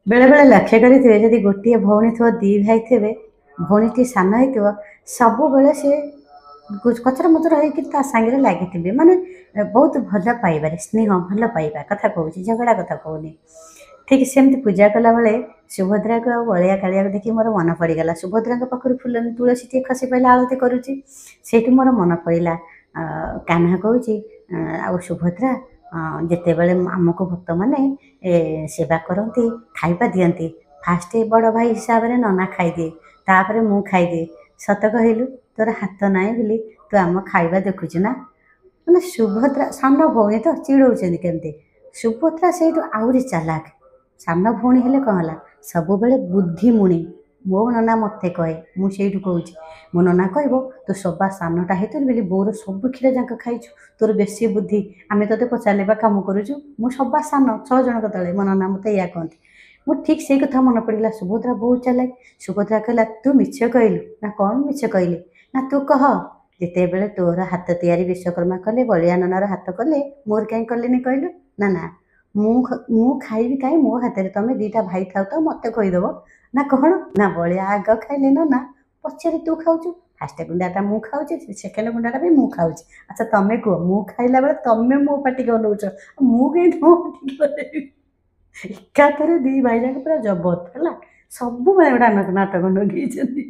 ବେଳେ ବେଳେ ଲକ୍ଷ୍ୟ କରିଥିବେ ଯଦି ଗୋଟିଏ ଭଉଣୀ ଥିବ ଦି ଭାଇ ଥିବେ, ଭଉଣୀଟି ସାନ ହେଇଥିବ, ସବୁବେଳେ ସେ କଚର ମଚର ହେଇକି ତା ସାଙ୍ଗରେ ଲାଗିଥିବେ, ମାନେ ବହୁତ ଭଲ ପାଇବାରେ ସ୍ନେହ ଭଲ ପାଇବା କଥା କହୁଛି, ଝଗଡ଼ା କଥା କହୁନି। ଠିକ୍ ସେମିତି ପୂଜା କଲାବେଳେ ସୁଭଦ୍ରାକୁ ଆଉ ବଳିଆ କାଳିଆକୁ ଦେଖି ମୋର ମନେ ପଡ଼ିଗଲା। ସୁଭଦ୍ରାଙ୍କ ପାଖରୁ ଫୁଲ ତୁଳସୀଟିଏ ଖସି ପଇଲା, ଆଳତି କରୁଛି, ସେଇଠୁ ମୋର ମନେ ପଡ଼ିଲା। କାହ୍ନା କହୁଛି ଆଉ ସୁଭଦ୍ରା ଯେତେବେଳେ ଆମକୁ ଭକ୍ତମାନେ ସେବା କରନ୍ତି, ଖାଇବା ଦିଅନ୍ତି, ଫାଷ୍ଟ ବଡ଼ ଭାଇ ହିସାବରେ ନନା ଖାଇଦିଏ, ତାପରେ ମୁଁ ଖାଇଦିଏ। ସତ କହିଲୁ, ତୋର ହାତ ନାହିଁ ବୋଲି ତୁ ଆମ ଖାଇବା ଦେଖୁଛୁ ନା। ମାନେ ସୁଭଦ୍ରା ସାନ ଭଉଣୀ ତ ଚିଡ଼ଉଛନ୍ତି କେମିତି, ସୁଭଦ୍ରା ସେଇଠୁ ଆହୁରି ଚାଲାକ। ସାନ ଭଉଣୀ ହେଲେ କ'ଣ ହେଲା, ସବୁବେଳେ ବୁଦ୍ଧିମୁଣି। ମୋ ନନା ମୋତେ କହେ, ମୁଁ ସେଇଠୁ କହୁଛି, ମୋ ନନା କହିବ ତୁ ସବା ସାନଟା ହେଇଥିଲୁ ବୋଲି ବୋଉର ସବୁ କ୍ଷୀର ଯାକ ଖାଇଛୁ, ତୋର ବେଶୀ ବୁଦ୍ଧି। ଆମେ ତୋତେ ପଚାରିଲେ ବା କାମ କରୁଛୁ, ମୁଁ ସବା ସାନ 6 ଜଣଙ୍କ ତଳେ, ମୋ ନନା ମୋତେ ଏଇଆ କହନ୍ତି। ମୁଁ ଠିକ୍ ସେଇ କଥା ମନେ ପଡ଼ିଲା, ସୁଭଦ୍ରା ବହୁତ ଚାଲାକ। ସୁଭଦ୍ରା କହିଲା ତୁ ମିଛ କହିଲୁ ନା, କ'ଣ ମିଛ କହିଲି ନା, ତୁ କହ ଯେତେବେଳେ ତୋର ହାତ ତିଆରି ବିଶ୍ୱକର୍ମା କଲେ, ବଳିଆ ନନାର ହାତ କଲେ, ମୋର କାହିଁ କଲେନି କହିଲୁ। ନା ନା, ମୁଁ ଖାଇବି କାହିଁ ମୋ ହାତରେ, ତମେ ଦିଟା ଭାଇ ଥାଉ ତ ମୋତେ କହିଦେବ ନା କ'ଣ। ନା ବଳିଆ ଆଗ ଖାଇଲେ ନନା, ପଛରେ ତୁ ଖାଉଛୁ। ଫାଷ୍ଟ ଗୁଣ୍ଡାଟା ମୁଁ ଖାଉଛି, ସେକେଣ୍ଡ ଗୁଣ୍ଡାଟା ବି ମୁଁ ଖାଉଛି। ଆଚ୍ଛା ତମେ କୁହ, ମୁଁ ଖାଇଲା ବେଳେ ତମେ ମୋ ପାଟିକି ଅନଉଛ, ମୁଁ କାହିଁ ତମ ପାଟିକି ଅନେଇବି। ଏକାଥରେ ଦି ଭାଇ ଯାକ ପୁରା ଜବତ ହେଲା, ସବୁବେଳେ ଗୋଟେ ନାଟକ ଲଗେଇଛନ୍ତି।